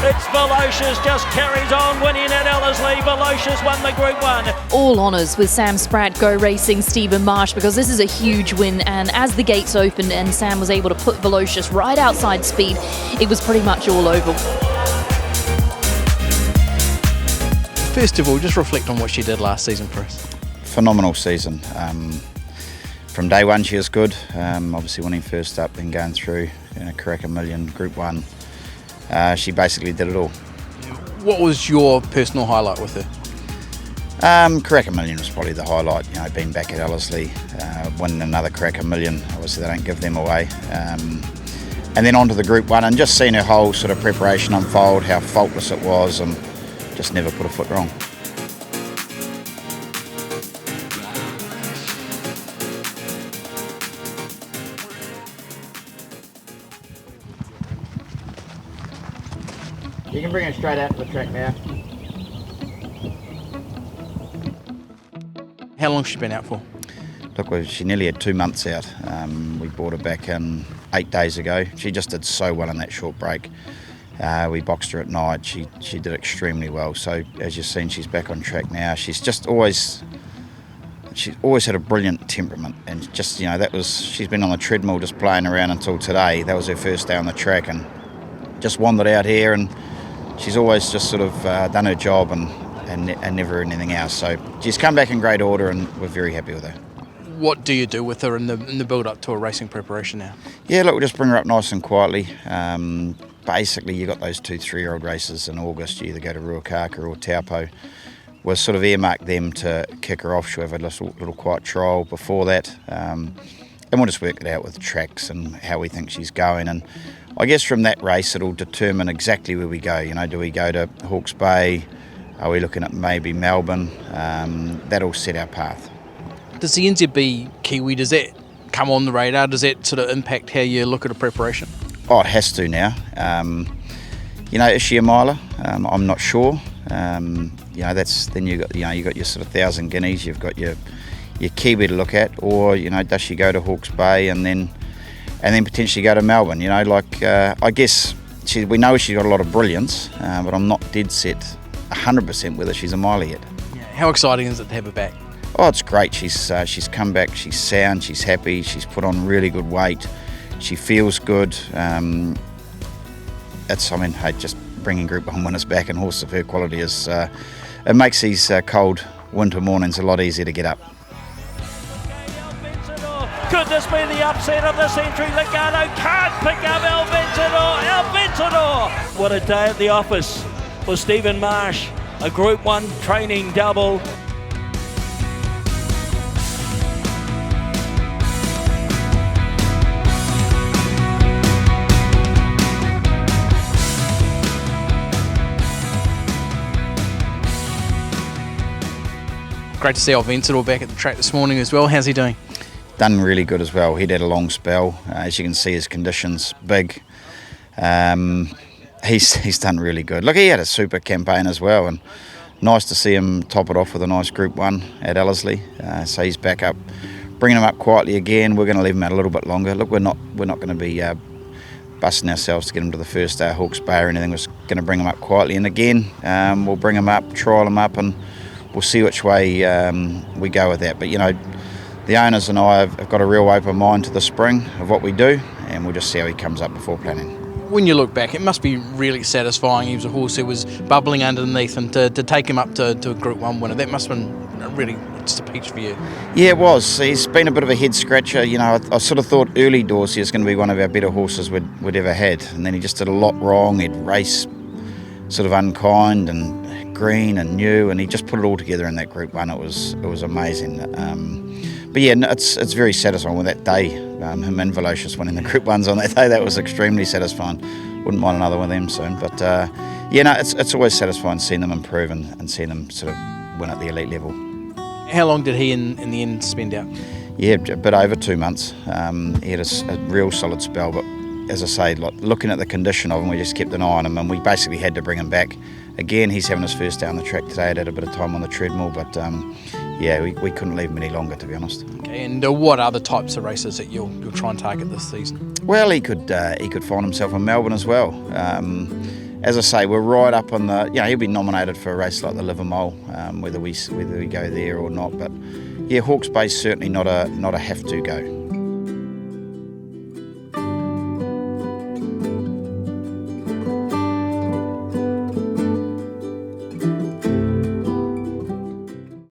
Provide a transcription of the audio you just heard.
It's Velocious, just carries on winning at Ellerslie. Velocious won the Group 1. All honours with Sam Spratt, Go Racing, Stephen Marsh, because this is a huge win, and as the gates opened and Sam was able to put Velocious right outside speed, it was pretty much all over. First of all, just reflect on what she did last season for us. Phenomenal season. From day one she was good, obviously winning first up, then going through in a Cracker Million Group 1. She basically did it all. What was your personal highlight with her? Cracker Million was probably the highlight, being back at Ellerslie, winning another Cracker Million. Obviously they don't give them away. And then on to the Group 1 and just seeing her whole sort of preparation unfold, how faultless it was, and just never put a foot wrong. You can bring her straight out to the track now. How long has she been out for? Look, she nearly had 2 months out. We brought her back in 8 days ago. She just did so well in that short break. We boxed her at night. She did extremely well. So as you've seen, she's back on track now. She's always had a brilliant temperament, and just she's been on the treadmill just playing around until today. That was her first day on the track, and just wandered out here, and she's always just sort of done her job and never anything else. So she's come back in great order, and we're very happy with her. What do you do with her in the build up to a racing preparation now? Yeah, look, we'll just bring her up nice and quietly. Basically, you got those 2-3-year-old races in August. You either go to Ruakaka or Taupo. We'll sort of earmark them to kick her off. She'll have a little quiet trial before that, and we'll just work it out with the tracks and how we think she's going. And I guess from that race, it'll determine exactly where we go. Do we go to Hawke's Bay? Are we looking at maybe Melbourne? That'll set our path. Does the NZB Kiwi, does that come on the radar? Does that sort of impact how you look at a preparation? Oh, it has to now. Is she a miler? I'm not sure. That's then you got your sort of 1,000 guineas. You've got your Kiwi to look at, or does she go to Hawke's Bay and then potentially go to Melbourne? I guess we know she's got a lot of brilliance, but I'm not dead set 100% whether she's a miler yet. Yeah. How exciting is it to have her back? Oh, it's great. She's come back. She's sound. She's happy. She's put on really good weight. She feels good. Just bringing Group 1 winners back and horses of her quality it makes these cold winter mornings a lot easier to get up. Could this be the upset of the century? Lugano can't pick up El Vencedor. El Vencedor! What a day at the office for Stephen Marsh. A Group 1 training double. Great to see El Vencedor back at the track this morning as well. How's he doing? Done really good as well. He'd had a long spell. As you can see, his condition's big. He's done really good. Look, he had a super campaign as well, and nice to see him top it off with a nice Group 1 at Ellerslie. So he's back up, bringing him up quietly again. We're going to leave him out a little bit longer. Look, we're not going to be busting ourselves to get him to the first day of Hawke's Bay or anything. We're just going to bring him up quietly, and again, we'll bring him up, trial him up, and we'll see which way we go with that. But the owners and I have got a real open mind to the spring of what we do, and we'll just see how he comes up before planning. When you look back, it must be really satisfying. He was a horse who was bubbling underneath, and to take him up to a Group 1 winner, that must have been really just a peach for you. Yeah, it was. He's been a bit of a head scratcher. I sort of thought early doors he was going to be one of our better horses we'd ever had, and then he just did a lot wrong. He'd race sort of unkind and green and new, and he just put it all together in that Group 1. It was amazing. But yeah, it's very satisfying with that day. Him and Velocious winning the Group 1s on that day, that was extremely satisfying. Wouldn't mind another one of them soon. But it's always satisfying seeing them improve and seeing them sort of win at the elite level. How long did he in the end spend out? Yeah, a bit over 2 months. He had a real solid spell, but as I say, looking at the condition of him, we just kept an eye on him, and we basically had to bring him back. Again, he's having his first day on the track today. I'd had a bit of time on the treadmill, but we couldn't leave him any longer, to be honest. Okay, and what other types of races that you'll try and target this season? Well, he could find himself in Melbourne as well. as I say, we're right up on the. He'll be nominated for a race like the Livermore, whether we go there or not. But yeah, Hawke's Bay's certainly not a have to go.